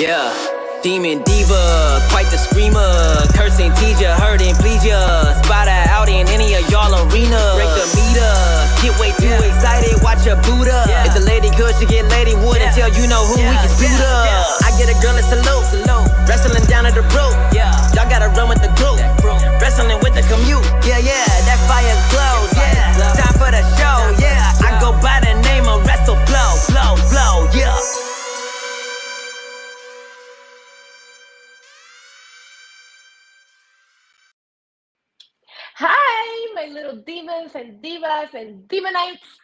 Yeah, demon diva, quite the screamer. Cursing, tease ya, hurting, please ya. Spot her out in any of y'all arena. Break the meter, get way too excited, watch her boot up. If the lady good, she get lady wood until you know who we can suit up. I get a girl a salute, wrestling down at the rope. Y'all gotta run with the group, wrestling with the commute. Yeah, that fire glows. Time for the show. I go by the name of Wrestle Flow. Yeah. Hi, my little demons and divas and demonites.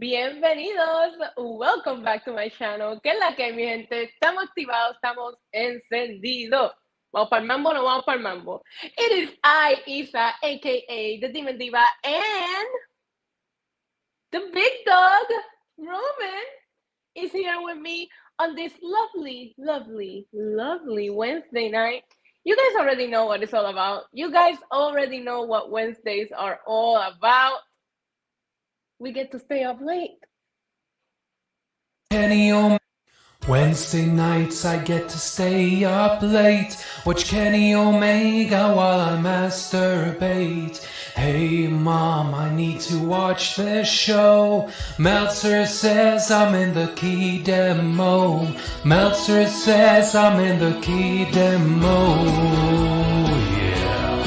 Bienvenidos. Welcome back to my channel. ¿Qué es la que, mi gente? Estamos activados, estamos encendidos. ¿Vamos para el mambo o no vamos para el mambo? It is I, Isa, aka the Demon Diva, and the big dog, Roman, is here with me on this lovely Wednesday night. You guys already know what it's all about. You guys already know what Wednesdays are all about. We get to stay up late. Wednesday nights I get to stay up late, watch Kenny Omega while I masturbate. Hey mom, I need to watch this show. Meltzer says I'm in the key demo. Meltzer says I'm in the key demo. Yeah.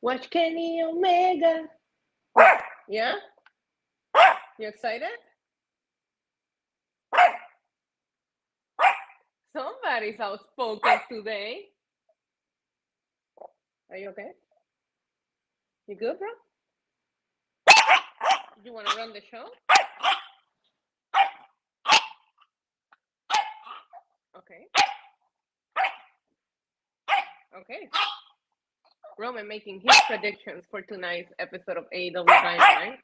Watch Kenny Omega. Yeah? You excited? Somebody's outspoken today. Are you okay? You good, bro? You want to run the show? Okay. Roman making his predictions for tonight's episode of AEW Dynamite.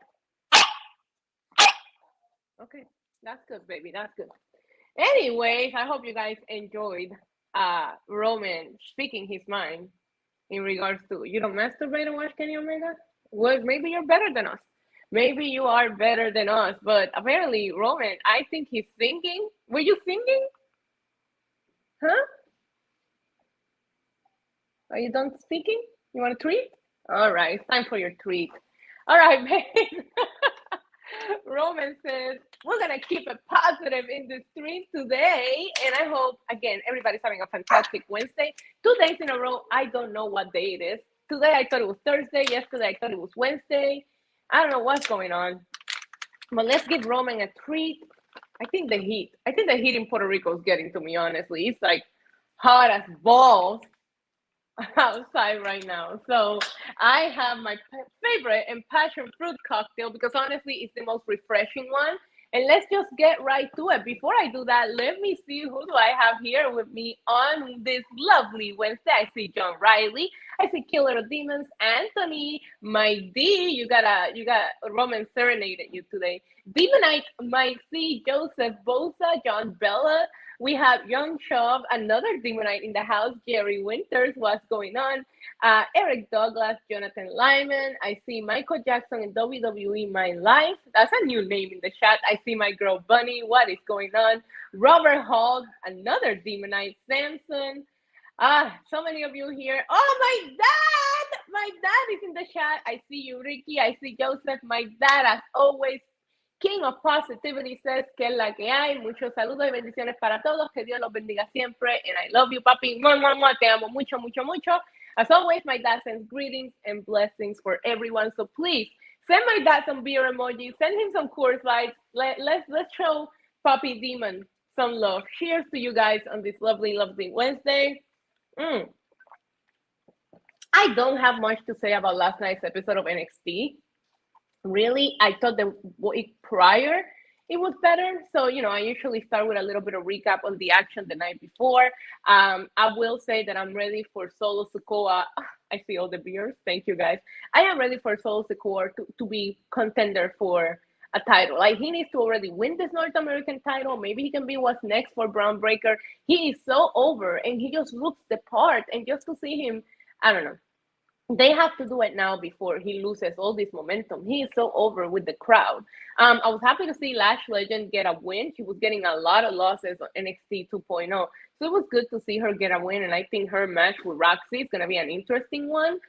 Okay, that's good, baby. That's good. Anyways, I hope you guys enjoyed Roman speaking his mind in regards to you don't masturbate and watch Kenny Omega? Well, maybe you're better than us. Maybe you are better than us. But apparently, Roman, I think he's singing. Were you singing? Huh? Are you done speaking? You want a treat? All right, it's time for your treat. All right, babe. Roman says, we're going to keep it positive in the stream today. And I hope, again, everybody's having a fantastic Wednesday. 2 days in a row, I don't know what day it is. Today, I thought it was Thursday. Yesterday, I thought it was Wednesday. I don't know what's going on. But let's give Roman a treat. I think the heat in Puerto Rico is getting to me, honestly. It's like hot as balls outside right now. So I have my favorite and passion fruit cocktail because honestly it's the most refreshing one. And let's just get right to it. Before I do that, let me see who do I have here with me on this lovely Wednesday. I see John Riley, I see Killer of Demons, Anthony, my D. You got Roman serenaded you today. Demonite, my C, Joseph Bosa, John Bella. We have Young Shove, another Demonite in the house, Jerry Winters, what's going on? Eric Douglas, Jonathan Lyman. I see Michael Jackson in WWE My Life. That's a new name in the chat. I see my girl Bunny. What is going on? Robert Hall, another Demonite. Samson. So many of you here. Oh, my dad! My dad is in the chat. I see you, Ricky. I see Joseph. My dad, as always. King of Positivity says que es la que hay. Muchos saludos y bendiciones para todos. Que Dios los bendiga siempre. And I love you, papi. Te amo mucho, mucho, mucho. As always, my dad sends greetings and blessings for everyone. So please send my dad some beer emojis. Send him some Coors Lights. Let's show Papi Demon some love. Cheers to you guys on this lovely Wednesday. I don't have much to say about last night's episode of NXT. Really, I thought the week prior it was better. So, I usually start with a little bit of recap on the action the night before. I will say that I'm ready for Solo Sikoa. I see all the beers. Thank you, guys. I am ready for Solo Sikoa to be contender for a title. Like, he needs to already win this North American title. Maybe he can be what's next for Braun Breaker. He is so over, and he just looks the part. And just to see him, I don't know. They have to do it now before he loses all this momentum. He is so over with the crowd. I was happy to see Lash Legend get a win. She was getting a lot of losses on NXT 2.0. So it was good to see her get a win. And I think her match with Roxy is going to be an interesting one.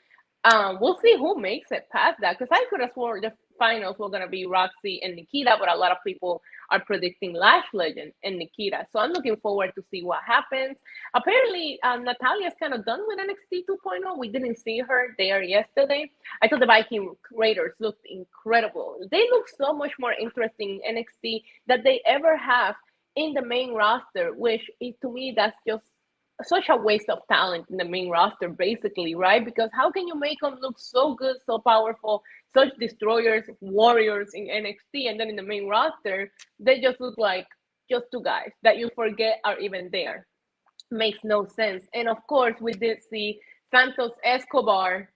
We'll see who makes it past that, because I could have sworn the finals were going to be Roxy and Nikita, but a lot of people are predicting Lash Legend and Nikita. So I'm looking forward to see what happens. Apparently, Natalia's kind of done with NXT 2.0. We didn't see her there yesterday. I thought the Viking Raiders looked incredible. They look so much more interesting in NXT than they ever have in the main roster, which is, to me, that's just such a waste of talent in the main roster, basically, right? Because how can you make them look so good, so powerful, such destroyers, warriors in NXT, and then in the main roster, they just look like just two guys that you forget are even there? Makes no sense. And of course, we did see Santos Escobar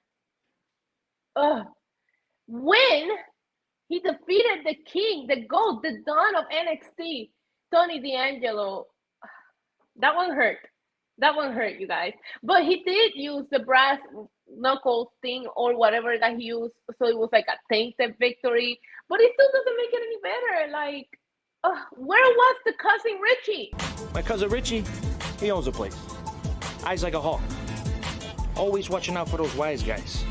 win. He defeated the king, the GOAT, the Don of NXT, Tony D'Angelo. That one hurt. That one hurt, you guys. But he did use the brass knuckles thing or whatever that he used. So it was like a tainted victory. But it still doesn't make it any better. Like, where was the cousin Richie? My cousin Richie, he owns a place. Eyes like a hawk. Always watching out for those wise guys.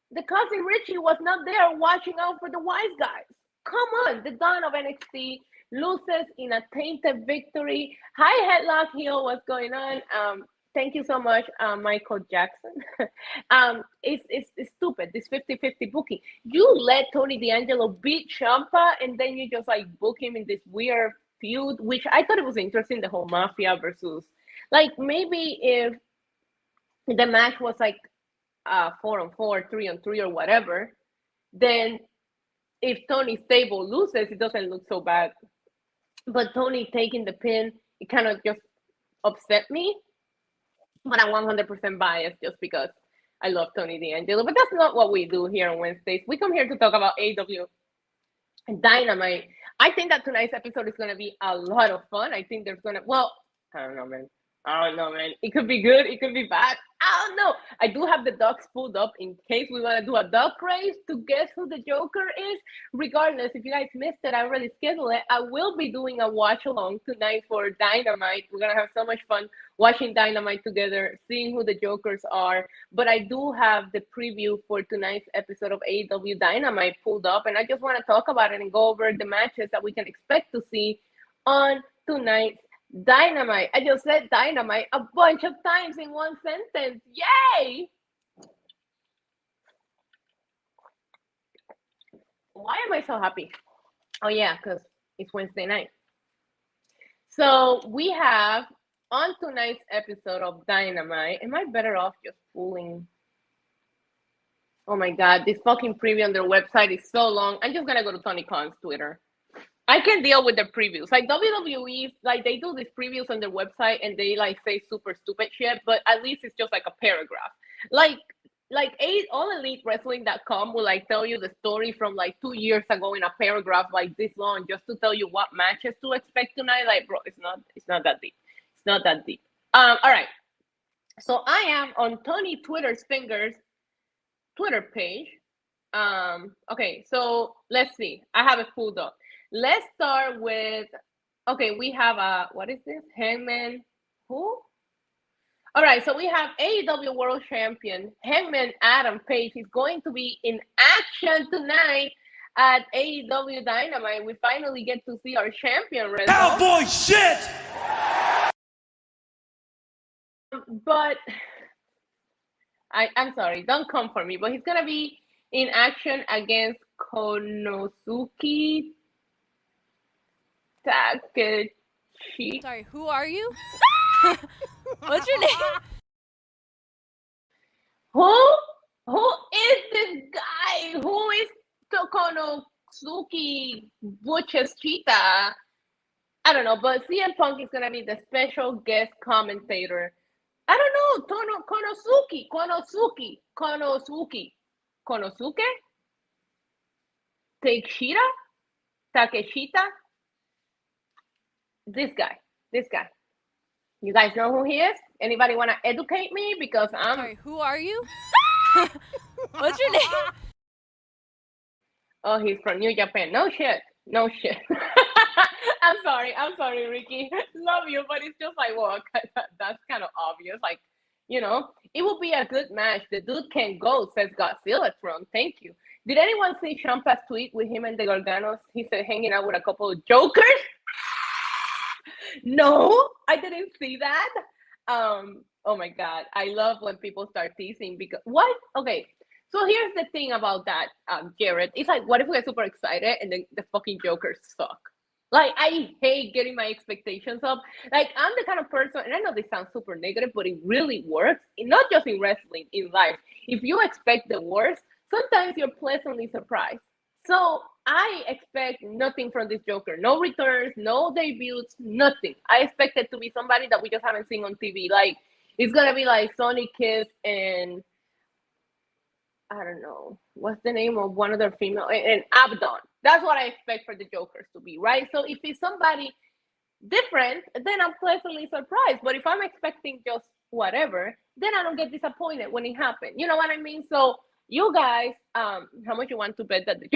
The cousin Richie was not there watching out for the wise guys. Come on, the Don of NXT loses in a tainted victory. High headlock heel, what's going on? Thank you so much, Michael Jackson. It's stupid, this 50-50 booking. You let Tony D'Angelo beat Ciampa, and then you just like book him in this weird feud, which I thought it was interesting, the whole Mafia versus, like, maybe if the match was like 4-on-4, 3-on-3 or whatever, then if Tony's stable loses, it doesn't look so bad. But Tony taking the pin, it kind of just upset me. But I'm 100% biased just because I love Tony D'Angelo. But that's not what we do here on Wednesdays. We come here to talk about AEW Dynamite. I think that tonight's episode is going to be a lot of fun. I think there's going to, well, I don't know, man. It could be good. It could be bad. I don't know. I do have the docs pulled up in case we want to do a doc race to guess who the Joker is. Regardless, if you guys missed it, I already scheduled it. I will be doing a watch along tonight for Dynamite. We're going to have so much fun watching Dynamite together, seeing who the Jokers are. But I do have the preview for tonight's episode of AEW Dynamite pulled up, and I just want to talk about it and go over the matches that we can expect to see on tonight's Dynamite. I just said Dynamite a bunch of times in one sentence. Yay! Why am I so happy? Oh yeah, because it's Wednesday night. So we have on tonight's episode of Dynamite. Am I better off just pulling? Oh my God, this fucking preview on their website is so long. I'm just gonna go to Tony Khan's Twitter. I can deal with the previews. Like WWE, like they do these previews on their website and they like say super stupid shit, but at least it's just like a paragraph. Like AllEliteWrestling.com will like tell you the story from like 2 years ago in a paragraph like this long just to tell you what matches to expect tonight. Like, bro, it's not that deep. It's not that deep. All right. So I am on Tony Twitter's Fingers Twitter page. Okay, so let's see. I have it pulled up. Let's start with, okay, we have what is this? Hangman, who? All right, so we have AEW World Champion, Hangman Adam Page. He's going to be in action tonight at AEW Dynamite. We finally get to see our champion wrestle. Cowboy shit! But, I'm sorry, don't come for me, but he's going to be in action against Konosuke Takeshi. Sorry, who are you? What's your name? Who is this guy? Who is Konosuke Butch's Cheetah? I don't know, but CM Punk is going to be the special guest commentator. I don't know, Konosuke? Takeshita? This guy. You guys know who he is? Anybody want to educate me? Because I'm... Sorry, who are you? What's your name? Oh, he's from New Japan. No shit. No shit. I'm sorry, Ricky. Love you, but it's just like, well, that's kind of obvious. Like, you know, it will be a good match. The dude can go, says Godzilla Throne. Thank you. Did anyone see Champa's tweet with him and the Garganos? He said hanging out with a couple of jokers. No, I didn't see that. Oh my God. I love when people start teasing because what? Okay. So here's the thing about that, Jared. It's like, what if we get super excited and then the fucking jokers suck? Like, I hate getting my expectations up. Like, I'm the kind of person, and I know this sounds super negative, but it really works. Not just in wrestling, in life. If you expect the worst, sometimes you're pleasantly surprised. So I expect nothing from this Joker. No returns, no debuts, nothing. I expect it to be somebody that we just haven't seen on TV. Like, it's going to be like Sonny Kiss and... I don't know, what's the name of one of their female, and Abdon. That's what I expect for the Jokers to be, right? So if it's somebody different, then I'm pleasantly surprised. But if I'm expecting just whatever, then I don't get disappointed when it happens. You know what I mean? So you guys, how much you want to bet that the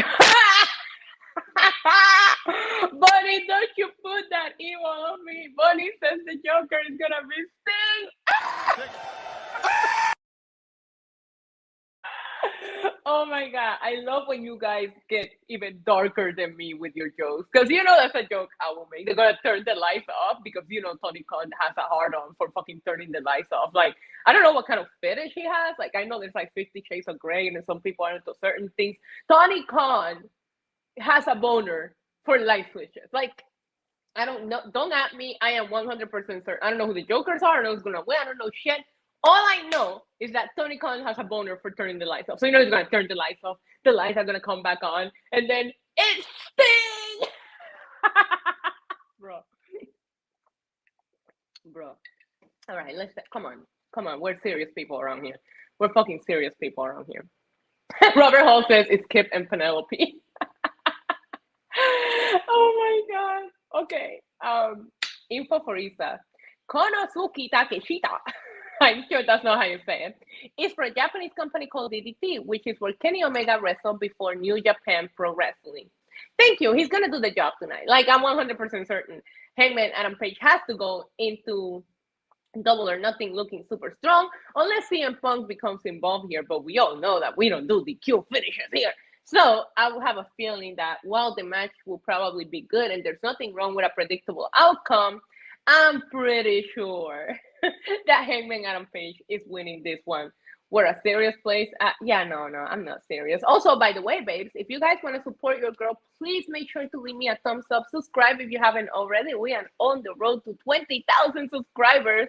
Bunny, don't you put that evil on me. Bunny says the Joker is gonna be Sting. Oh my God, I love when you guys get even darker than me with your jokes. Because you know that's a joke I will make. They're going to turn the lights off because you know Tony Khan has a hard-on for fucking turning the lights off. Like, I don't know what kind of fetish he has. Like, I know there's like 50 Shades of Grey and some people are into certain things. Tony Khan has a boner for light switches. Like, I don't know. Don't at me. I am 100% certain. I don't know who the Jokers are. I don't know who's going to win. I don't know shit. All I know is that Tony Khan has a boner for turning the lights off. So you know he's going to turn the lights off. The lights are going to come back on. And then it's Sting! Bro. All right, come on. We're serious people around here. We're fucking serious people around here. Robert Hall says it's Kip and Penelope. Oh my God. Okay. Info for Isa. Konosuke Takeshita. I'm sure that's not how you say it. It's for a Japanese company called DDT, which is where Kenny Omega wrestled before New Japan Pro Wrestling. Thank you. He's going to do the job tonight. Like, I'm 100% certain Hangman Adam Page has to go into Double or Nothing looking super strong, unless CM Punk becomes involved here. But we all know that we don't do DQ finishes here. So I will have a feeling that while the match will probably be good and there's nothing wrong with a predictable outcome, I'm pretty sure that Hangman Adam Page is winning this one. We're a serious place. No, I'm not serious. Also, by the way, babes, if you guys want to support your girl, please make sure to leave me a thumbs up. Subscribe if you haven't already. We are on the road to 20,000 subscribers.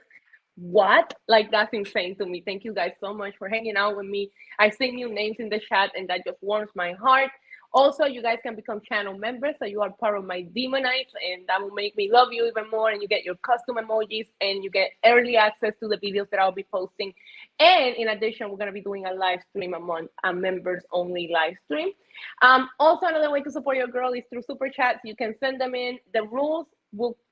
What? Like, that's insane to me. Thank you guys so much for hanging out with me. I see new names in the chat, and that just warms my heart. Also, you guys can become channel members, so you are part of my Demonites, and that will make me love you even more, and you get your custom emojis, and you get early access to the videos that I'll be posting. And in addition, we're going to be doing a live stream a month, a members-only live stream. Also, another way to support your girl is through Super Chats. You can send them in. The rules,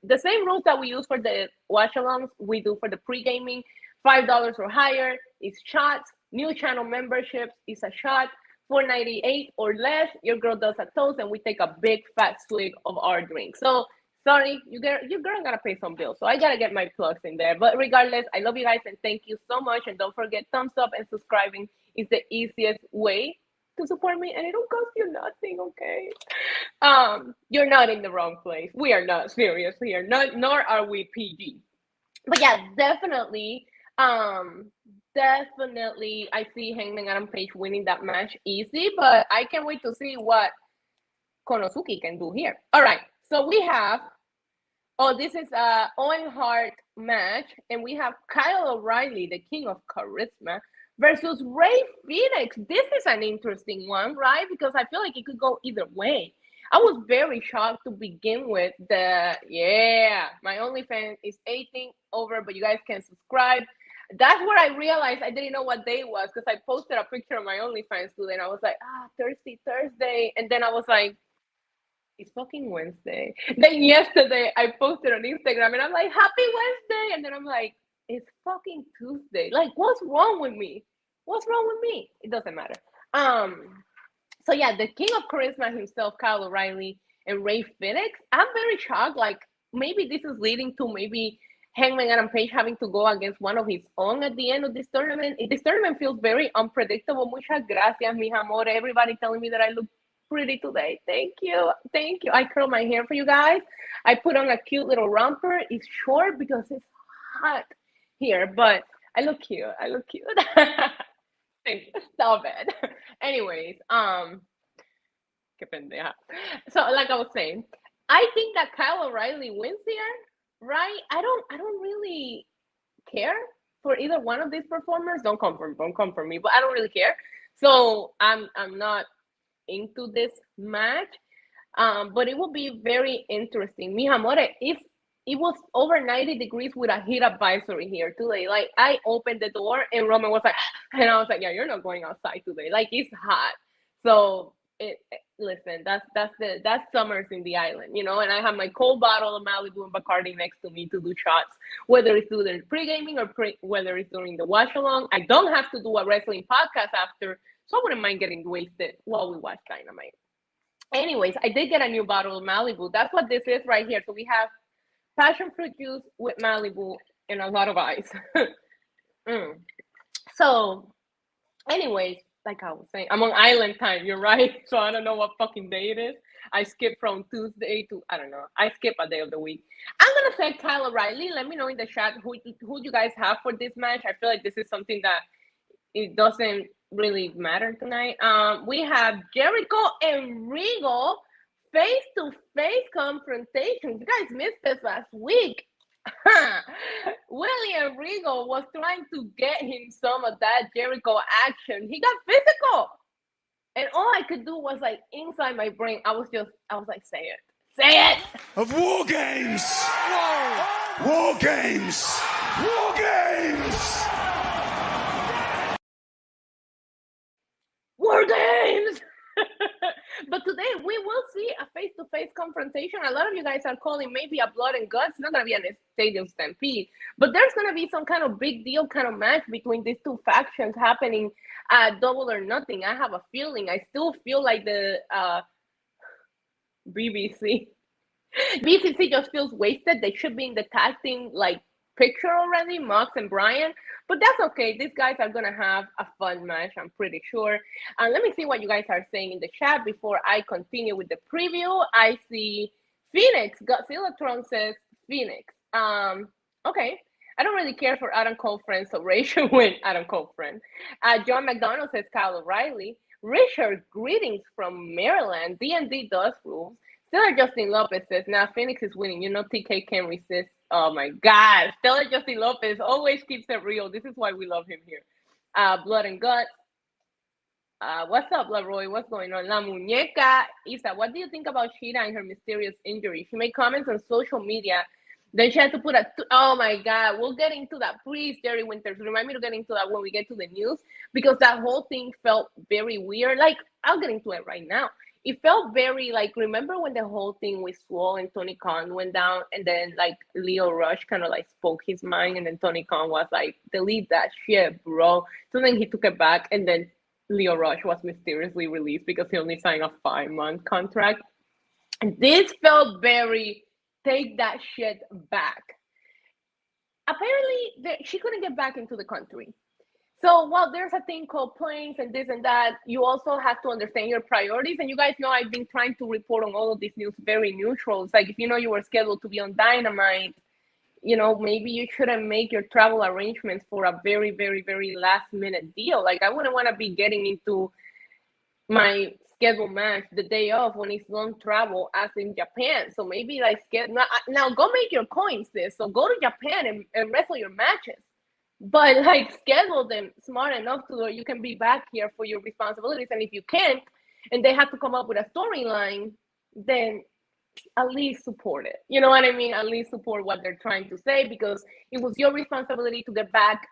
the same rules that we use for the watch-alongs, we do for the pre-gaming. $5 or higher is shots. New channel memberships is a shot. $4.98 or less, your girl does a toast, and we take a big fat swig of our drink. So sorry, your girl gotta pay some bills, so I gotta get my plugs in there. But regardless, I love you guys and thank you so much. And don't forget, thumbs up and subscribing is the easiest way to support me, and it don't cost you nothing, okay? You're not in the wrong place. We are not serious here, nor are we PG. But yeah, definitely. Definitely, I see Hangman Adam Page winning that match easy, but I can't wait to see what Konosuke can do here. All right, so we have, this is a Owen Hart match, and we have Kyle O'Reilly, the king of charisma, versus Ray Phoenix. This is an interesting one, right? Because I feel like it could go either way. I was very shocked to begin with. My OnlyFans is 18 over, but you guys can subscribe. That's where I realized I didn't know what day it was, because I posted a picture of my OnlyFans today, and I was like, Thursday. And then I was like, it's fucking Wednesday. Then yesterday I posted on Instagram and I'm like, happy Wednesday. And then I'm like, it's fucking Tuesday. Like, what's wrong with me? What's wrong with me? It doesn't matter. So yeah, the king of charisma himself, Kyle O'Reilly and Ray Phoenix. I'm very shocked. Like, maybe this is leading to maybe Hangman Adam Page having to go against one of his own at the end of this tournament. This tournament feels very unpredictable. Muchas gracias, mi amor. Everybody telling me that I look pretty today. Thank you. Thank you. I curled my hair for you guys. I put on a cute little romper. It's short because it's hot here, but I look cute. I look cute. Stop it. Anyways, que pendeja. So like I was saying, I think that Kyle O'Reilly wins here, right? I don't really care for either one of these performers. Don't come for me, but I don't really care. So I'm not into this match. But it will be very interesting. Mi amore, if it was over 90 degrees with a heat advisory here today. Like, I opened the door and Roman was like, and I was like, yeah, you're not going outside today. Like, it's hot. So listen, that's summers in the island, you know. And I have my cold bottle of Malibu and Bacardi next to me to do shots, whether it's during pre-gaming or whether it's during the watch along. I don't have to do a wrestling podcast after, so I wouldn't mind getting wasted while we watch Dynamite. Anyways, I did get a new bottle of Malibu. That's what this is right here. So we have passion fruit juice with Malibu and a lot of ice. So, anyways, like I was saying, I'm on island time. You're right. So I don't know what fucking day it is. I skipped from Tuesday to, I don't know. I skip a day of the week. I'm going to say Kyle O'Reilly. Let me know in the chat who you guys have for this match. I feel like this is something that it doesn't really matter tonight. We have Jericho and Regal face-to-face confrontations. You guys missed this last week. William Regal was trying to get him some of that Jericho action. He got physical. And all I could do was, like, inside my brain, I was like, say it. Say it! Of War Games! War Games! War Games! War Games! But today we will see a face-to-face confrontation. A lot of you guys are calling maybe a blood and guts. It's not going to be a stadium stampede, but there's going to be some kind of big deal kind of match between these two factions happening at Double or Nothing. I have a feeling. I still feel like the BCC just feels wasted. They should be in the tag team like picture already, Mox and Brian. But that's okay. These guys are going to have a fun match, I'm pretty sure. Let me see what you guys are saying in the chat before I continue with the preview. I see Phoenix. Godzilla Tron says Phoenix. Okay. I don't really care for Adam Cole friends, so Ray should win Adam Cole friend. John McDonald says Kyle O'Reilly. Richard, greetings from Maryland. D&D does rules. Stellar Justin Lopez says, now Phoenix is winning. You know TK can't resist. Oh my God. Stellar Justin Lopez always keeps it real. This is why we love him here. Blood and Guts. What's up, Leroy? What's going on? La Muñeca. Isa, what do you think about Sheeta and her mysterious injury? She made comments on social media. Then she had to put oh my God. We'll get into that. Please, Jerry Winters, remind me to get into that when we get to the news, because that whole thing felt very weird. Like, I'll get into it right now. It felt very, like, remember when the whole thing with Swole and Tony Khan went down, and then, like, Leo Rush kind of, like, spoke his mind, and then Tony Khan was like, delete that shit, bro. So then he took it back, and then Leo Rush was mysteriously released because he only signed a 5-month contract. And this felt very, take that shit back. Apparently, she couldn't get back into the country. So while there's a thing called planes and this and that, you also have to understand your priorities. And you guys know I've been trying to report on all of these news very neutral. It's like, if you know you were scheduled to be on Dynamite, you know, maybe you shouldn't make your travel arrangements for a very, very, very last minute deal. Like, I wouldn't want to be getting into my scheduled match the day off when it's long travel as in Japan. So maybe like now go make your coins this. So go to Japan and wrestle your matches. But like schedule them smart enough to where you can be back here for your responsibilities. And if you can't, and they have to come up with a storyline, then at least support it. You know what I mean? At least support what they're trying to say, because it was your responsibility to get back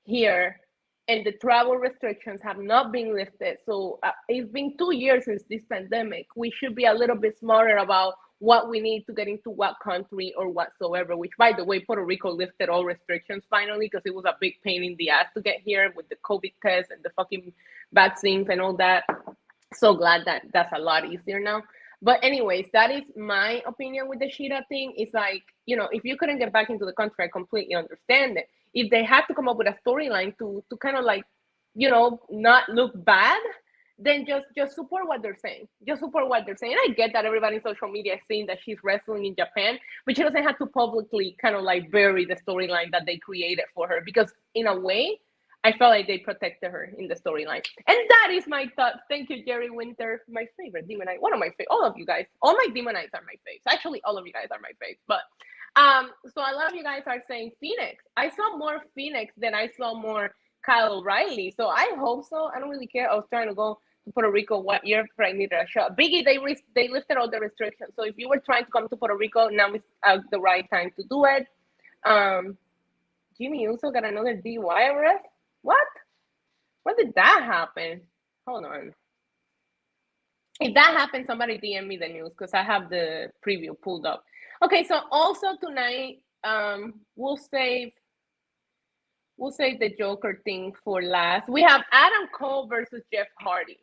here and the travel restrictions have not been lifted. So it's been 2 years since this pandemic. We should be a little bit smarter about what we need to get into what country or whatsoever, which, by the way, Puerto Rico lifted all restrictions finally, because it was a big pain in the ass to get here with the COVID test and the fucking vaccines and all that. So glad that that's a lot easier now. But anyways, that is my opinion with the Shida thing. It's like, if you couldn't get back into the country, I completely understand it. If they have to come up with a storyline to kind of like, not look bad, then just support what they're saying. Just support what they're saying. And I get that everybody in social media is saying that she's wrestling in Japan, but she doesn't have to publicly kind of like bury the storyline that they created for her, because in a way, I felt like they protected her in the storyline. And that is my thoughts. Thank you, Jerry Winter. My favorite Demonite. One of my favorite. All of you guys. All my Demonites are my faves. Actually, all of you guys are my faves. But so a lot of you guys are saying Phoenix. I saw more Phoenix than I saw more Kyle O'Reilly. So I hope so. I don't really care. I was trying to go to Puerto Rico what year, but I needed a shot. Biggie, they lifted all the restrictions. So if you were trying to come to Puerto Rico, now is the right time to do it. Jimmy Uso got another DUI arrest. What? When did that happen? Hold on. If that happened, somebody DM me the news, because I have the preview pulled up. Okay, so also tonight, we'll save the Joker thing for last. We have Adam Cole versus Jeff Hardy.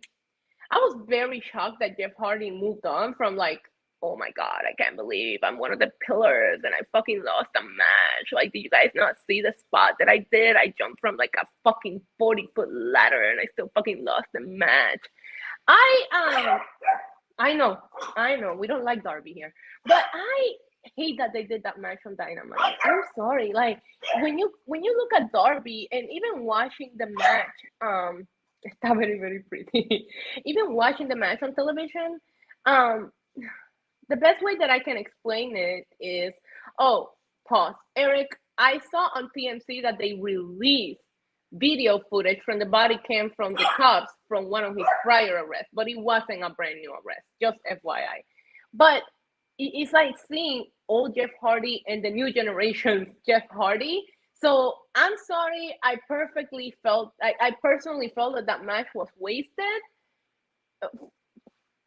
I was very shocked that Jeff Hardy moved on from like, oh my God, I can't believe I'm one of the pillars and I fucking lost a match. Like, did you guys not see the spot that I did? I jumped from like a fucking 40-foot ladder and I still fucking lost the match. I know, we don't like Darby here, but I hate that they did that match on Dynamite. I'm sorry. Like, when you look at Darby and even watching the match, it's very, very pretty. Even watching the match on television, the best way that I can explain it is, pause. Eric, I saw on TMC that they released video footage from the body cam from the cops from one of his prior arrests, but it wasn't a brand new arrest, just FYI. But it's like seeing old Jeff Hardy and the new generation Jeff Hardy. So I'm sorry, I personally felt that match was wasted.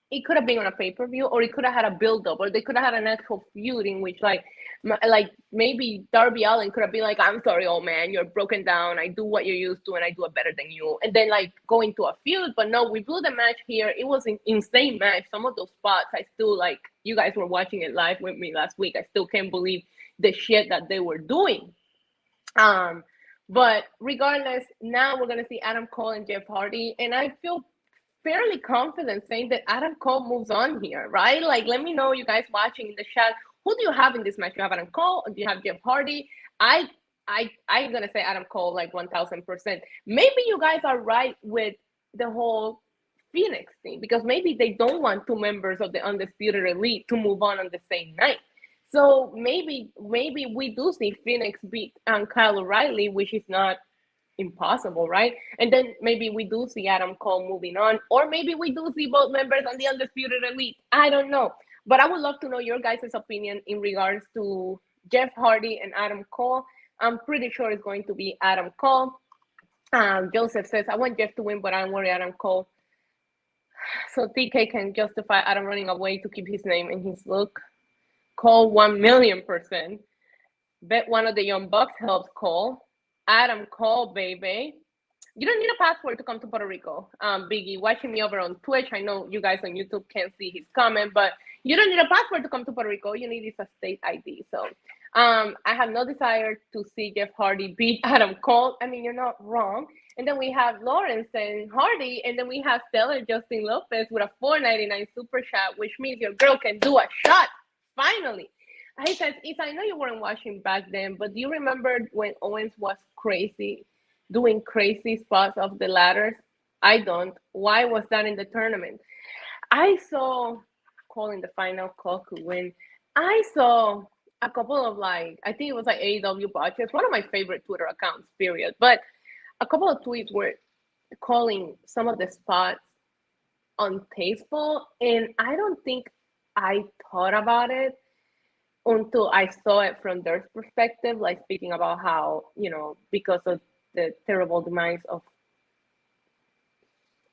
It could have been on a pay-per-view, or it could have had a build-up, or they could have had an actual feud in which, like maybe Darby Allin could have been like, I'm sorry, old man, you're broken down. I do what you're used to, and I do it better than you. And then, like, go into a feud. But no, we blew the match here. It was an insane match. Some of those spots, I still, like, you guys were watching it live with me last week. I still can't believe the shit that they were doing. But regardless, now we're going to see Adam Cole and Jeff Hardy. And I feel fairly confident saying that Adam Cole moves on here, right? Like, let me know, you guys watching in the chat, who do you have in this match? You have Adam Cole, or do you have Jeff Hardy? I'm gonna say Adam Cole, like 1000%. Maybe you guys are right with the whole Phoenix thing, because maybe they don't want two members of the Undisputed Elite to move on the same night. So maybe we do see Phoenix beat Kyle O'Reilly, which is not impossible, right? And then maybe we do see Adam Cole moving on, or maybe we do see both members on the Undisputed Elite. I don't know, but I would love to know your guys' opinion in regards to Jeff Hardy and Adam Cole. I'm pretty sure it's going to be Adam Cole. Joseph says, I want Jeff to win, but I don't worry, Adam Cole. So TK can justify Adam running away to keep his name and his look. Cole 1,000,000%. Bet one of the Young Bucks helps Cole. Adam Cole, baby. You don't need a passport to come to Puerto Rico. Biggie, watching me over on Twitch. I know you guys on YouTube can't see his comment, but you don't need a passport to come to Puerto Rico. All you need is a state ID. So I have no desire to see Jeff Hardy beat Adam Cole. I mean, you're not wrong. And then we have Lawrence and Hardy, and then we have Stellar Justin Lopez with a $4.99 super chat, which means your girl can do a shot, finally. He says, Isa, I know you weren't watching back then, but do you remember when Owens was crazy, doing crazy spots off the ladders? I don't. Why was that in the tournament? I saw Cole in the final, Cole could win. I saw a couple of, like, I think it was like AEW botches, one of my favorite Twitter accounts, period. But a couple of tweets were calling some of the spots untasteful, and I don't think I thought about it until I saw it from their perspective, like speaking about how, because of the terrible demise of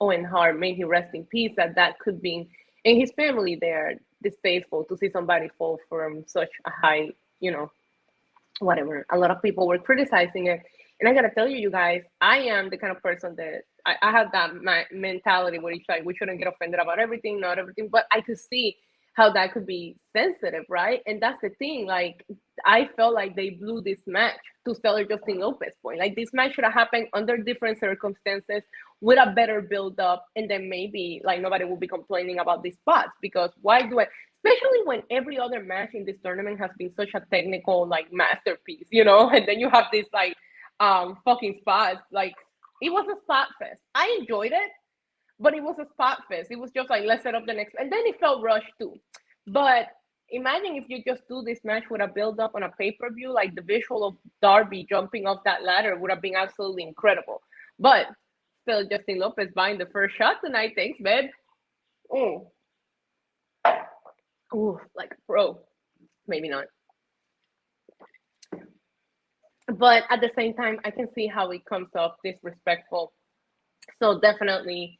Owen Hart, may he rest in peace, that could be, and his family there, distasteful to see somebody fall from such a high, whatever. A lot of people were criticizing it. And I gotta tell you, you guys, I am the kind of person that I have that mentality where it's like we shouldn't get offended about everything, not everything, but I could see how that could be sensitive, right? And that's the thing. Like, I felt like they blew this match to Stellar Justin Lopez point. Like, this match should have happened under different circumstances with a better build up, and then maybe like nobody will be complaining about these spots, because why do I? Especially when every other match in this tournament has been such a technical like masterpiece, and then you have this like fucking spots. Like, it was a spot fest. I enjoyed it, but it was a spot fest. It was just like, let's set up the next, and then it felt rushed too. But imagine if you just do this match with a build up on a pay-per-view, like the visual of Darby jumping off that ladder would have been absolutely incredible. But still, Justin Lopez buying the first shot tonight. Thanks, babe. Ooh, like a pro. Maybe not. But at the same time, I can see how it comes off disrespectful. So definitely,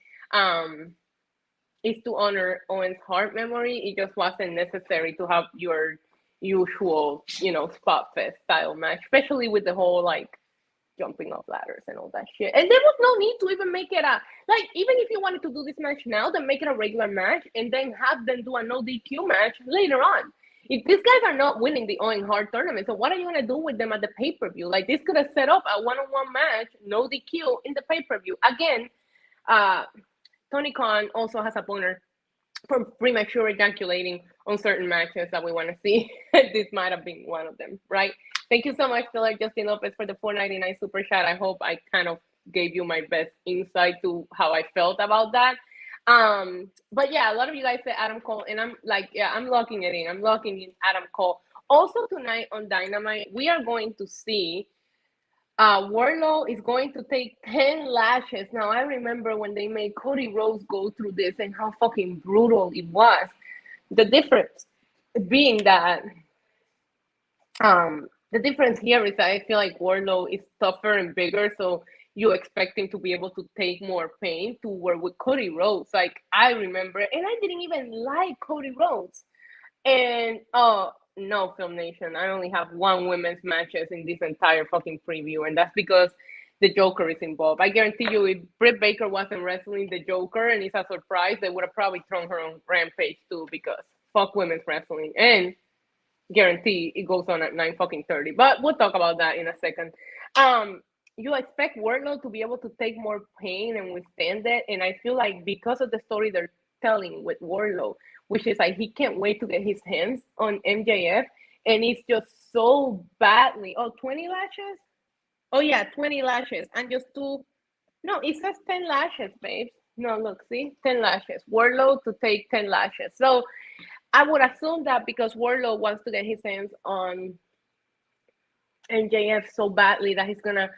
is to honor Owen's Hart memory. It just wasn't necessary to have your usual, spot fest style match, especially with the whole like jumping off ladders and all that shit. And there was no need to even make it even if you wanted to do this match now, then make it a regular match and then have them do a no DQ match later on. If these guys are not winning the Owen Hart tournament, so what are you going to do with them at the pay-per-view? Like, this could have set up a one-on-one match, no DQ in the pay-per-view. Again, Tony Khan also has a boner for premature ejaculating on certain matches that we want to see. This might have been one of them, right? Thank you so much, Stellar Justin Lopez, for the $4.99 super chat. I hope I kind of gave you my best insight to how I felt about that. But yeah, a lot of you guys said Adam Cole, and I'm like, yeah, I'm locking it in. I'm locking in Adam Cole. Also tonight on Dynamite, we are going to see Wardlow is going to take 10 lashes. Now, I remember when they made Cody Rhodes go through this and how fucking brutal it was. The difference being that the difference here is that I feel like Wardlow is tougher and bigger, so you expect him to be able to take more pain, to where with Cody Rhodes, like, I remember, and I didn't even like Cody Rhodes. And no, Film Nation, I only have one women's matches in this entire fucking preview, and that's because the Joker is involved. I guarantee you, if Britt Baker wasn't wrestling the Joker and it's a surprise, they would have probably thrown her on Rampage too, because fuck women's wrestling. And guarantee it goes on at 9:30. But we'll talk about that in a second. You expect Wardlow to be able to take more pain and withstand it, and I feel like because of the story they're telling with Wardlow, which is like he can't wait to get his hands on MJF, and it's just so badly. 20 lashes? Oh yeah, 20 lashes. And just no, it says 10 lashes, babes. No, look, see? 10 lashes. Wardlow to take 10 lashes. So I would assume that because Wardlow wants to get his hands on MJF so badly that he's going to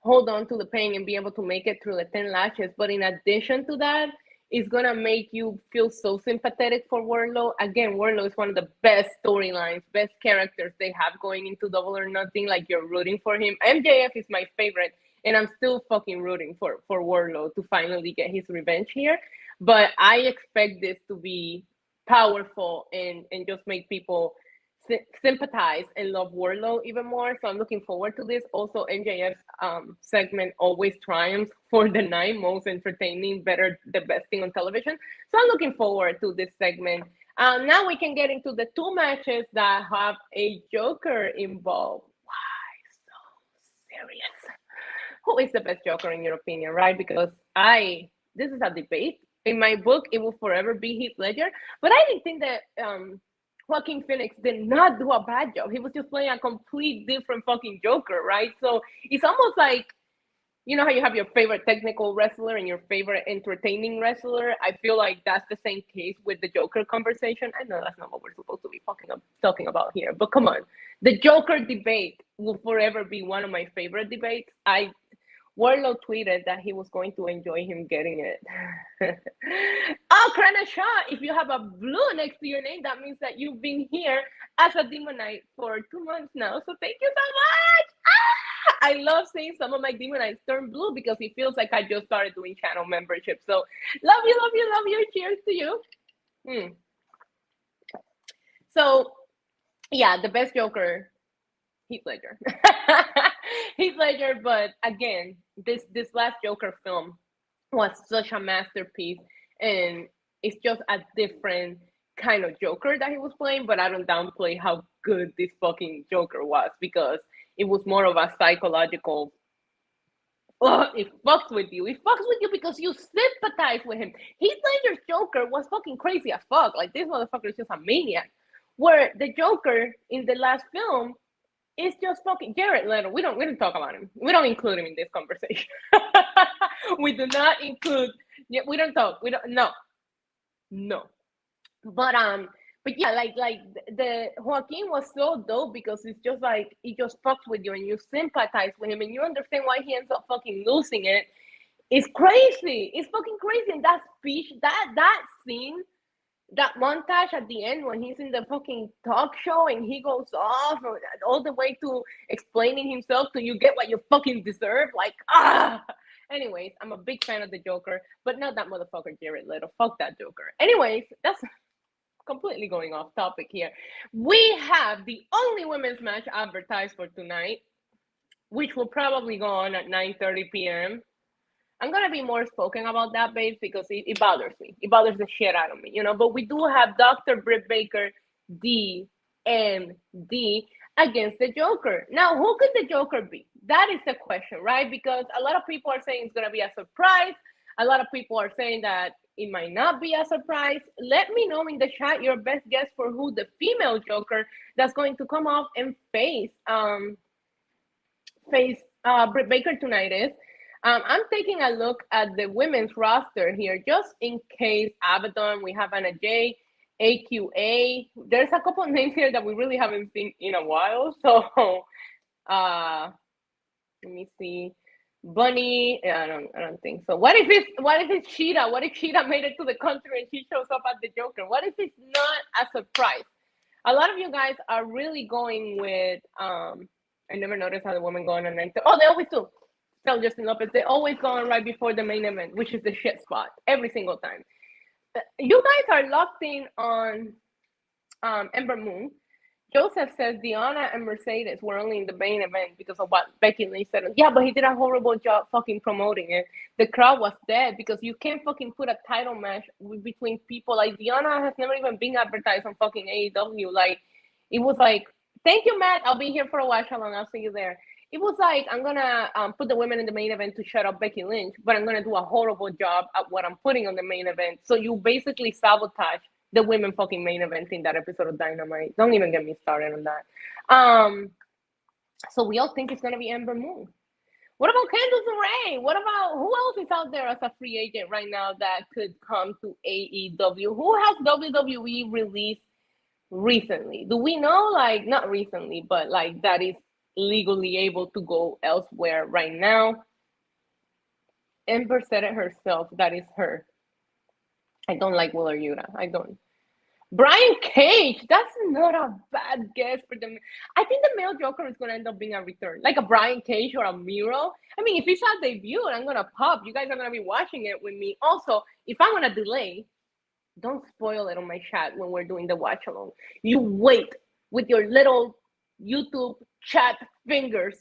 hold on to the pain and be able to make it through the 10 lashes. But in addition to that, it's going to make you feel so sympathetic for Wardlow. Again, Wardlow is one of the best storylines, best characters they have going into Double or Nothing. Like, you're rooting for him. MJF is my favorite, and I'm still fucking rooting for Wardlow to finally get his revenge here. But I expect this to be powerful and just make people sympathize and love Wardlow even more. So I'm looking forward to this. Also, MJF's segment always triumphs for the night, most entertaining, better, the best thing on television. So I'm looking forward to this segment. Now we can get into the two matches that have a Joker involved. Why so serious? Who is the best Joker in your opinion, right? Because this is a debate. In my book, it will forever be Heath Ledger. But I didn't think that Joaquin Phoenix did not do a bad job. He was just playing a complete different fucking Joker, right? So it's almost like, you know how you have your favorite technical wrestler and your favorite entertaining wrestler? I feel like that's the same case with the Joker conversation. I know that's not what we're supposed to be talking about here, but come on. The Joker debate will forever be one of my favorite debates. Wardlow tweeted that he was going to enjoy him getting it. Krana Shah, if you have a blue next to your name, that means that you've been here as a Demonite for 2 months now. So thank you so much. I love seeing some of my Demonites turn blue because it feels like I just started doing channel membership. So love you, love you, love you. Cheers to you. So yeah, the best Joker, Heath Ledger. Heath Ledger, but again, this last Joker film was such a masterpiece, and it's just a different kind of Joker that he was playing, but I don't downplay how good this fucking Joker was, because it was more of a psychological, it fucks with you. It fucks with you because you sympathize with him. Heath Ledger's Joker was fucking crazy as fuck. Like, this motherfucker is just a maniac. Where the Joker in the last film is just fucking Jared Leto. We don't talk about him. We don't include him in this conversation. We do not include. Yeah, we don't talk. We don't. No. But yeah, like the Joaquin was so dope because it's just like he just fucks with you and you sympathize with him and you understand why he ends up fucking losing it. It's crazy. It's fucking crazy. And that speech, that scene, that montage at the end when he's in the fucking talk show and he goes off all the way to explaining himself to you get what you fucking deserve. Like, Anyways, I'm a big fan of the Joker, but not that motherfucker Jared Leto. Fuck that Joker. Anyways, that's completely going off topic here. We have the only women's match advertised for tonight, which will probably go on at 9:30 p.m. I'm going to be more spoken about that, babes, because it bothers me. It bothers the shit out of me, you know? But we do have Dr. Britt Baker, DMD, against the Joker. Now, who could the Joker be? That is the question, right? Because a lot of people are saying it's going to be a surprise. A lot of people are saying that it might not be a surprise. Let me know in the chat your best guess for who the female Joker that's going to come off and face Britt Baker tonight is. I'm taking a look at the women's roster here, just in case. Abaddon, we have Anna Jay, AQA. There's a couple of names here that we really haven't seen in a while. So let me see. Bunny, I don't think so. What if it's Cheetah? What if Cheetah made it to the country and she shows up at the Joker? What if it's not a surprise? A lot of you guys are really going with I never noticed how the women go on and then they always do. Tell Justin Lopez, they always go on right before the main event, which is the shit spot every single time. You guys are locked in on Ember Moon. Joseph says Deonna and Mercedes were only in the main event because of what Becky Lynch said. Yeah, but he did a horrible job fucking promoting it. The crowd was dead because you can't fucking put a title match between people. Like, Deonna has never even been advertised on fucking AEW. Like, it was like, thank you, Matt. I'll be here for a watch along. I'll see you there. It was like, I'm going to put the women in the main event to shut up Becky Lynch, but I'm going to do a horrible job at what I'm putting on the main event. So you basically sabotage the women fucking main event in that episode of Dynamite. Don't even get me started on that. So we all think it's going to be Ember Moon. What about Candice LeRae? What about, who else is out there as a free agent right now that could come to AEW? Who has WWE released recently? Do we know? Like, not recently, but like that is legally able to go elsewhere right now. Ember said it herself. That is her. I don't like Willer Yuta. I don't. Brian Cage. That's not a bad guess for them. I think the male Joker is going to end up being a return. Like a Brian Cage or a Miro. I mean, if it's a debut, I'm going to pop. You guys are going to be watching it with me. Also, if I'm going to delay, don't spoil it on my chat when we're doing the watch along. You wait with your little YouTube chat fingers.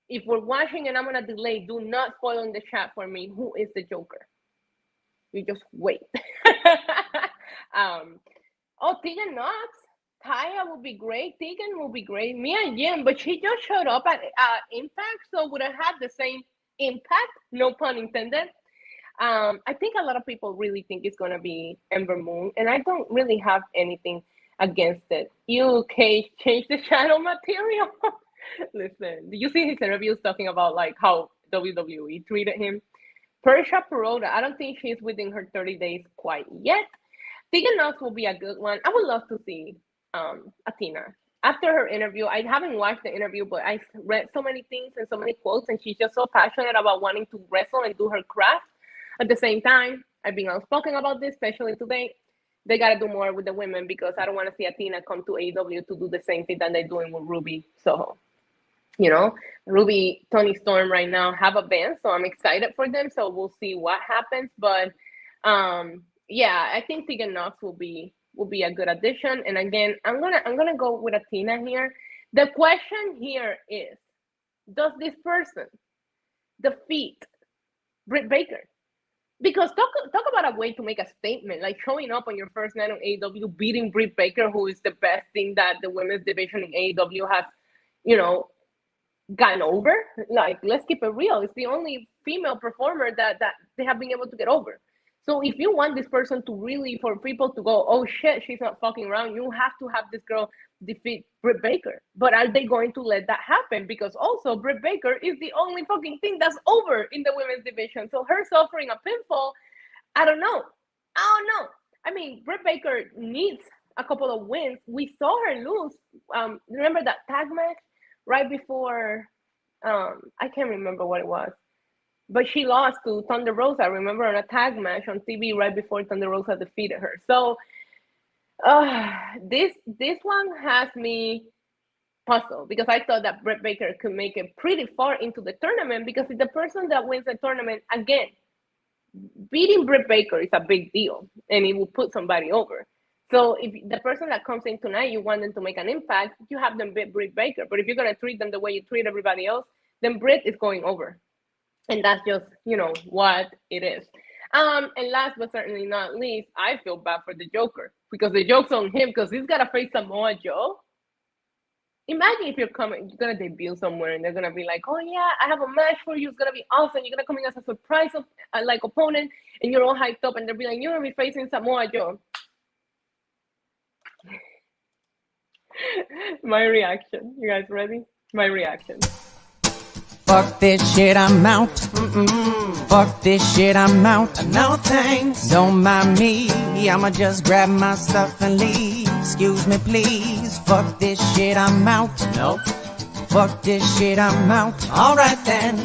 If we're watching and I'm going to delay, do not spoil in the chat for me who is the Joker. You just wait. Tegan Knox. Taya will be great. Tegan will be great. Mia Yim, but she just showed up at Impact, so would have had the same impact, no pun intended. I think a lot of people really think it's going to be Ember Moon, and I don't really have anything against it. You, Cage, change the channel material. Listen, did you see his interviews talking about like how WWE treated him? Persha Perota, I don't think she's within her 30 days quite yet. Tegan Knox will be a good one. I would love to see Athena. After her interview, I haven't watched the interview, but I read so many things and so many quotes, and she's just so passionate about wanting to wrestle and do her craft. At the same time, I've been outspoken about this, especially today. They got to do more with the women because I don't want to see Athena come to AEW to do the same thing that they're doing with Ruby Soho. you know, Ruby, Tony Storm right now have a band, so I'm excited for them. So we'll see what happens. But yeah, I think Tegan Knox will be a good addition. And again, I'm gonna go with Athena here. The question here is, does this person defeat Britt Baker? Because talk about a way to make a statement, like showing up on your first night on AEW, beating Britt Baker, who is the best thing that the women's division in AEW has, you know, gotten over. Like, let's keep it real. It's the only female performer that they have been able to get over. So if you want this person to really, for people to go, oh shit, she's not fucking around, you have to have this girl defeat Britt Baker. But are they going to let that happen? Because also Britt Baker is the only fucking thing that's over in the women's division. So her suffering a pinfall, I don't know. I mean, Britt Baker needs a couple of wins. We saw her lose. Remember that tag match right before? I can't remember what it was. But she lost to Thunder Rosa, remember, on a tag match on TV right before Thunder Rosa defeated her. So this one has me puzzled, because I thought that Britt Baker could make it pretty far into the tournament, because if the person that wins the tournament, again, beating Britt Baker is a big deal, and it will put somebody over. So if the person that comes in tonight, you want them to make an impact, you have them beat Britt Baker. But if you're going to treat them the way you treat everybody else, then Britt is going over. And that's just, you know, what it is. And last but certainly not least, I feel bad for the Joker, because the joke's on him, because he's got to face Samoa Joe. Imagine if you're going to debut somewhere and they're going to be like, oh yeah, I have a match for you. It's going to be awesome. You're going to come in as a surprise like opponent, and you're all hyped up, and they'll be like, you're going to be facing Samoa Joe. My reaction. You guys ready? My reaction. Fuck this shit, I'm out. Fuck this shit, I'm out. No thanks. Don't mind me. I'ma just grab my stuff and leave. Excuse me, please. Fuck this shit, I'm out. Nope. Fuck this shit, I'm out. Alright then.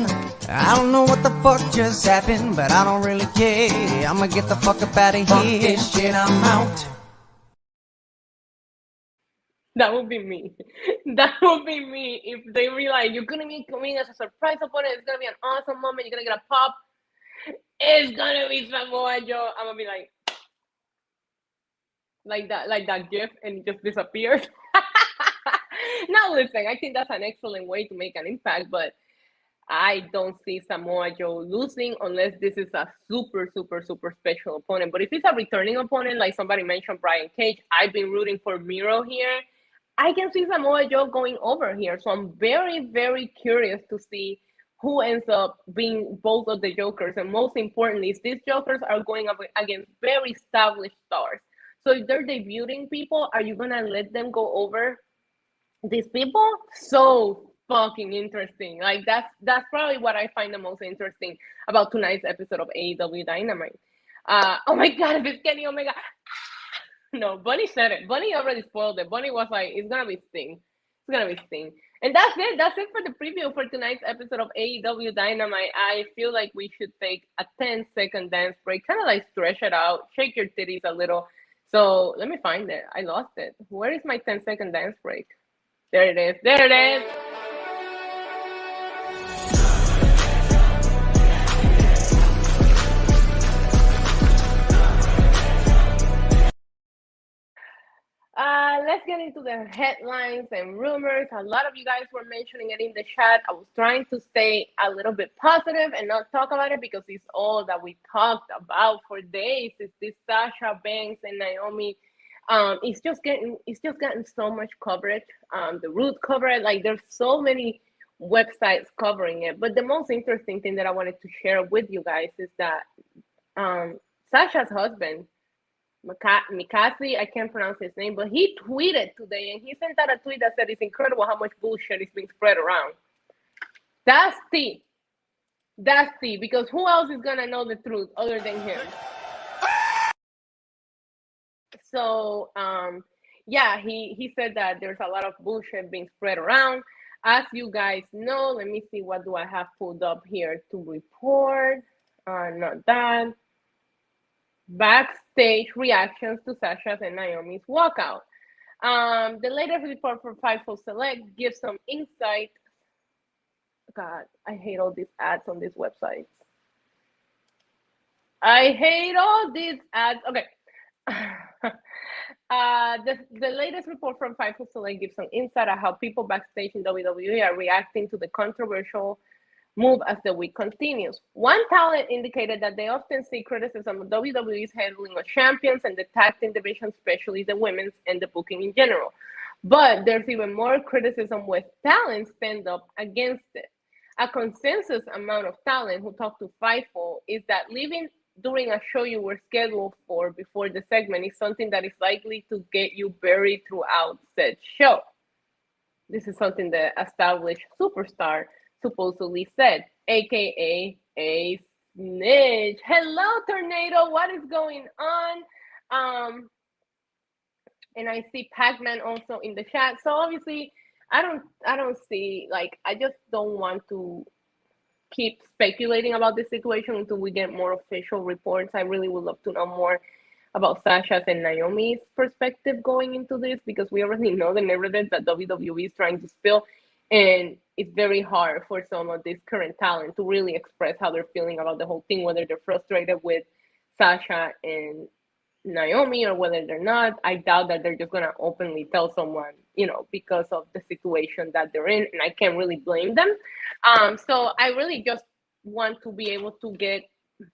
I don't know what the fuck just happened, but I don't really care. I'ma get the fuck up out of here. Fuck this shit, I'm out. That would be me. That would be me if they realize you're gonna be coming as a surprise opponent. It's gonna be an awesome moment. You're gonna get a pop. It's gonna be Samoa Joe. I'm gonna be like that GIF, and it just disappears. Now listen, I think that's an excellent way to make an impact, but I don't see Samoa Joe losing unless this is a super, super, super special opponent. But if it's a returning opponent, like somebody mentioned, Brian Cage, I've been rooting for Miro here. I can see Samoa Joe going over here. So I'm very, very curious to see who ends up being both of the Jokers. And most importantly, is these Jokers are going up against very established stars. So if they're debuting people, are you going to let them go over these people? So fucking interesting. Like, that's probably what I find the most interesting about tonight's episode of AEW Dynamite. Oh my God, if it's Kenny Omega. No, Bunny said it. Bunny already spoiled it. Bunny was like, it's going to be Sting. It's going to be Sting. And that's it. That's it for the preview for tonight's episode of AEW Dynamite. I feel like we should take a 10-second dance break, kind of like stretch it out, shake your titties a little. So let me find it. I lost it. Where is my 10-second dance break? There it is. There it is. Let's get into the headlines and rumors. A lot of you guys were mentioning it in the chat. I was trying to stay a little bit positive and not talk about it, because it's all that we talked about for days. It's this Sasha Banks and Naomi. It's just getting so much coverage. The Root coverage, like there's so many websites covering it. But the most interesting thing that I wanted to share with you guys is that Sasha's husband, Mikasi, I can't pronounce his name, but he tweeted today, and he sent out a tweet that said it's incredible how much bullshit is being spread around. That's tea. That's tea, because who else is going to know the truth other than him? So, yeah, he said that there's a lot of bullshit being spread around. As you guys know, let me see, what do I have pulled up here to report? Not that. Backstage reactions to Sasha's and Naomi's walkout. The latest report for Fightful Select gives some insight God, I hate all these ads on these websites. I hate all these ads. Okay. The latest report from Fightful Select gives some insight on how people backstage in WWE are reacting to the controversial move as the week continues. One talent indicated that they often see criticism of WWE's handling of champions and the tag team division, especially the women's and the booking in general. But there's even more criticism with talent stand up against it. A consensus amount of talent who talked to Fightful is that leaving during a show you were scheduled for before the segment is something that is likely to get you buried throughout said show. This is something the established superstar supposedly said, aka a snitch. Hello, Tornado. What is going on? And I see Pac-Man also in the chat. So obviously, I don't see, like, I just don't want to keep speculating about this situation until we get more official reports. I really would love to know more about Sasha's and Naomi's perspective going into this, because we already know the narrative that WWE is trying to spill, and it's very hard for some of this current talent to really express how they're feeling about the whole thing, whether they're frustrated with Sasha and Naomi or whether they're not. I doubt that they're just going to openly tell someone, you know, because of the situation that they're in, and I can't really blame them. So I really just want to be able to get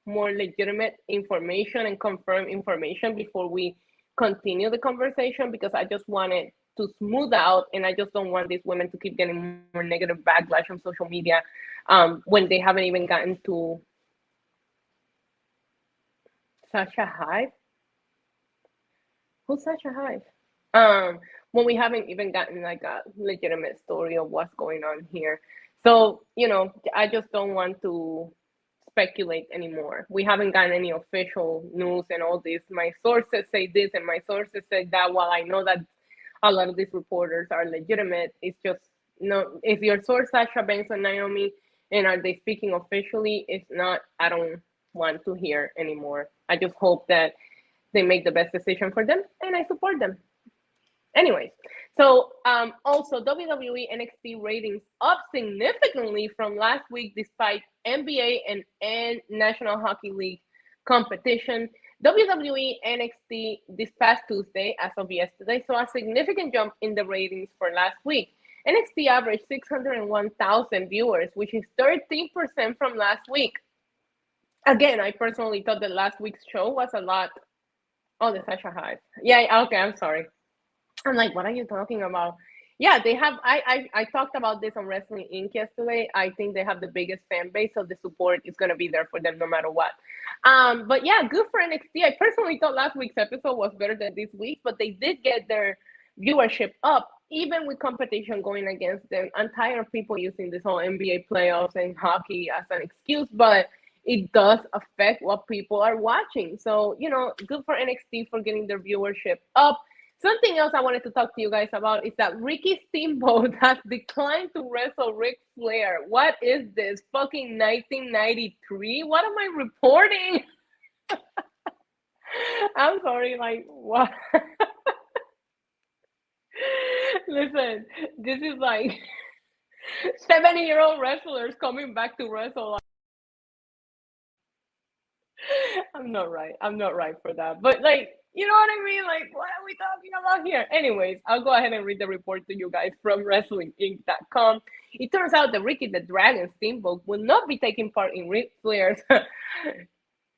more legitimate information and confirm information before we continue the conversation, because I just want it to smooth out, and I just don't want these women to keep getting more negative backlash on social media when they haven't even gotten to Sasha Hyde. Who's Sasha Hyde? When we haven't even gotten like a legitimate story of what's going on here. So, you know, I just don't want to speculate anymore. We haven't gotten any official news and all this. My sources say this and my sources say that. While I know that a lot of these reporters are legitimate, it's just, no, if your source Sasha Banks and Naomi, and are they speaking officially? If not, I don't want to hear anymore. I just hope that they make the best decision for them, and I support them. Anyways, so also WWE NXT ratings up significantly from last week despite NBA and National Hockey League competition. WWE NXT this past Tuesday, as of yesterday, saw a significant jump in the ratings for last week. NXT averaged 601,000 viewers, which is 13% from last week. Again, I personally thought that last week's show was a lot. Oh, the Sasha Hyde. Yeah, okay, I'm sorry. I'm like, what are you talking about? Yeah, they have, I talked about this on Wrestling Inc. yesterday. I think they have the biggest fan base, so the support is going to be there for them no matter what. But yeah, good for NXT. I personally thought last week's episode was better than this week, but they did get their viewership up, even with competition going against them. I'm tired of people using this whole NBA playoffs and hockey as an excuse, but it does affect what people are watching. So, you know, good for NXT for getting their viewership up. Something else I wanted to talk to you guys about is that Ricky Steamboat has declined to wrestle Ric Flair. What is this? Fucking 1993? What am I reporting? I'm sorry, like, what? Listen, this is like 70-year-old wrestlers coming back to wrestle. I'm not right for that. But, like, you know what I mean? Like, what are we talking about here? Anyways, I'll go ahead and read the report to you guys from WrestlingInc.com. It turns out that Ricky the Dragon Steamboat will not be taking part in Ric Flair's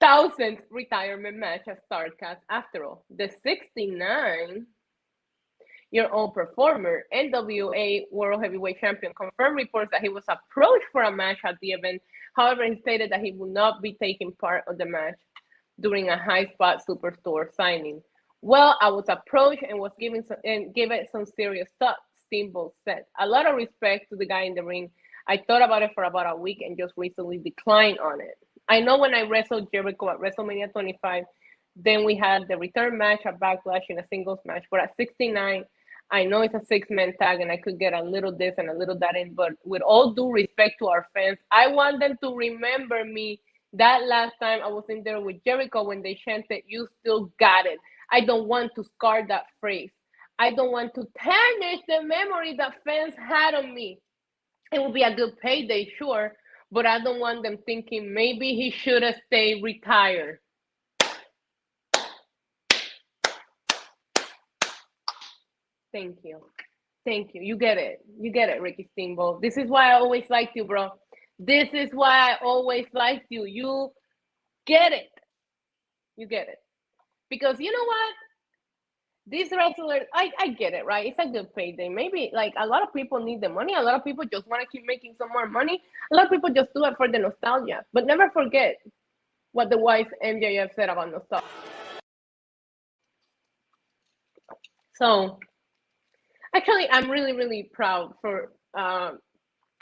1000th retirement match at StarCast after all. The 69-year-old performer, NWA World Heavyweight Champion, confirmed reports that he was approached for a match at the event. However, he stated that he will not be taking part of the match during a high spot superstore signing. Well, I was approached and was given some serious thought, Steamboat said. A lot of respect to the guy in the ring. I thought about it for about a week and just recently declined on it. I know when I wrestled Jericho at WrestleMania 25, then we had the return match at Backlash in a singles match. But at 69, I know it's a 6-man tag and I could get a little this and a little that in. But with all due respect to our fans, I want them to remember me that last time I was in there with Jericho when they chanted, "You still got it." I don't want to scar that phrase. I don't want to tarnish the memory that fans had of me. It will be a good payday, sure, but I don't want them thinking maybe he should have stayed retired. Thank you. Thank you. You get it. You get it, Ricky Steamboat. This is why I always liked you, bro. This is why I always liked you. You get it. You get it. Because you know what? These wrestlers, I get it, right? It's a good payday. Maybe like a lot of people need the money. A lot of people just want to keep making some more money. A lot of people just do it for the nostalgia. But never forget what the wise MJF said about nostalgia. So, actually, I'm really, really proud for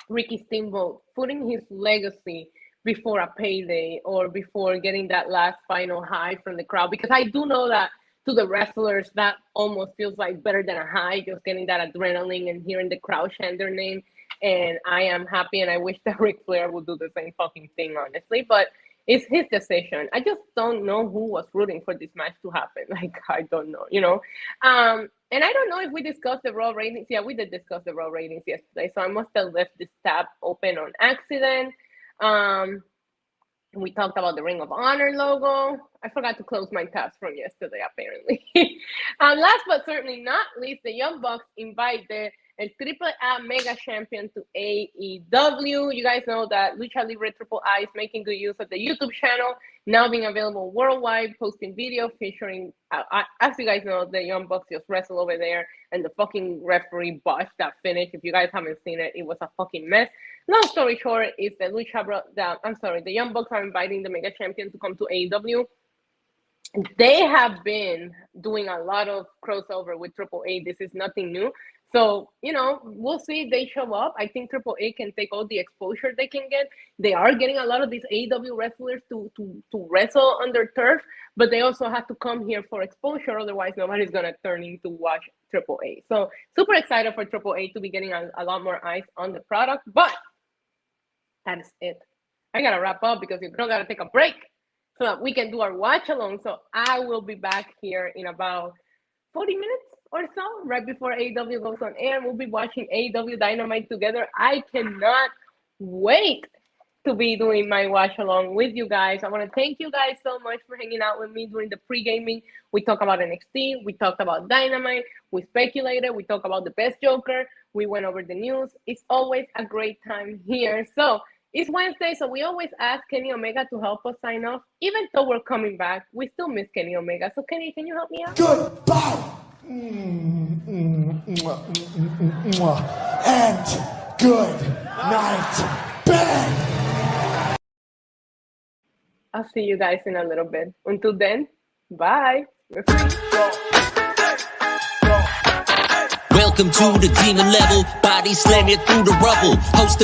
Ricky Steamboat putting his legacy before a payday or before getting that last final high from the crowd. Because I do know that to the wrestlers, that almost feels like better than a high, just getting that adrenaline and hearing the crowd chant their name. And I am happy, and I wish that Ric Flair would do the same fucking thing, honestly. But it's his decision. I just don't know who was rooting for this match to happen. Like, I don't know, you know? And I don't know if we discussed the Raw ratings. Yeah, we did discuss the Raw ratings yesterday, so I must have left this tab open on accident. We talked about the Ring of Honor logo. I forgot to close my tabs from yesterday, apparently. Last but certainly not least, the Young Bucks invite the AAA Mega Champion to AEW. You guys know that Lucha Libre Triple I is making good use of the YouTube channel, now being available worldwide, posting video featuring, as you guys know, the Young Bucks just wrestle over there, and the fucking referee botched that finish. If you guys haven't seen it, it was a fucking mess. Long story short, is the the Young Bucks are inviting the Mega Champion to come to AEW. They have been doing a lot of crossover with AAA. This is nothing new. So, you know, we'll see if they show up. I think AAA can take all the exposure they can get. They are getting a lot of these AEW wrestlers to wrestle on their turf, but they also have to come here for exposure. Otherwise, nobody's going to turn in to watch AAA. So, super excited for AAA to be getting a lot more eyes on the product. But that is it. I got to wrap up because your girl got to take a break so that we can do our watch along. So, I will be back here in about 40 minutes or so, right before AEW goes on air. We'll be watching AEW Dynamite together. I cannot wait to be doing my watch along with you guys. I want to thank you guys so much for hanging out with me during the pre-gaming. We talked about NXT, we talked about Dynamite, we speculated, we talked about the best Joker, we went over the news. It's always a great time here. So it's Wednesday, so we always ask Kenny Omega to help us sign off. Even though we're coming back, we still miss Kenny Omega. So Kenny, can you help me out? Goodbye. And good night, Ben. I'll see you guys in a little bit. Until then, bye. We're free. Welcome to the demon level, body slamming through the rubble. Hosted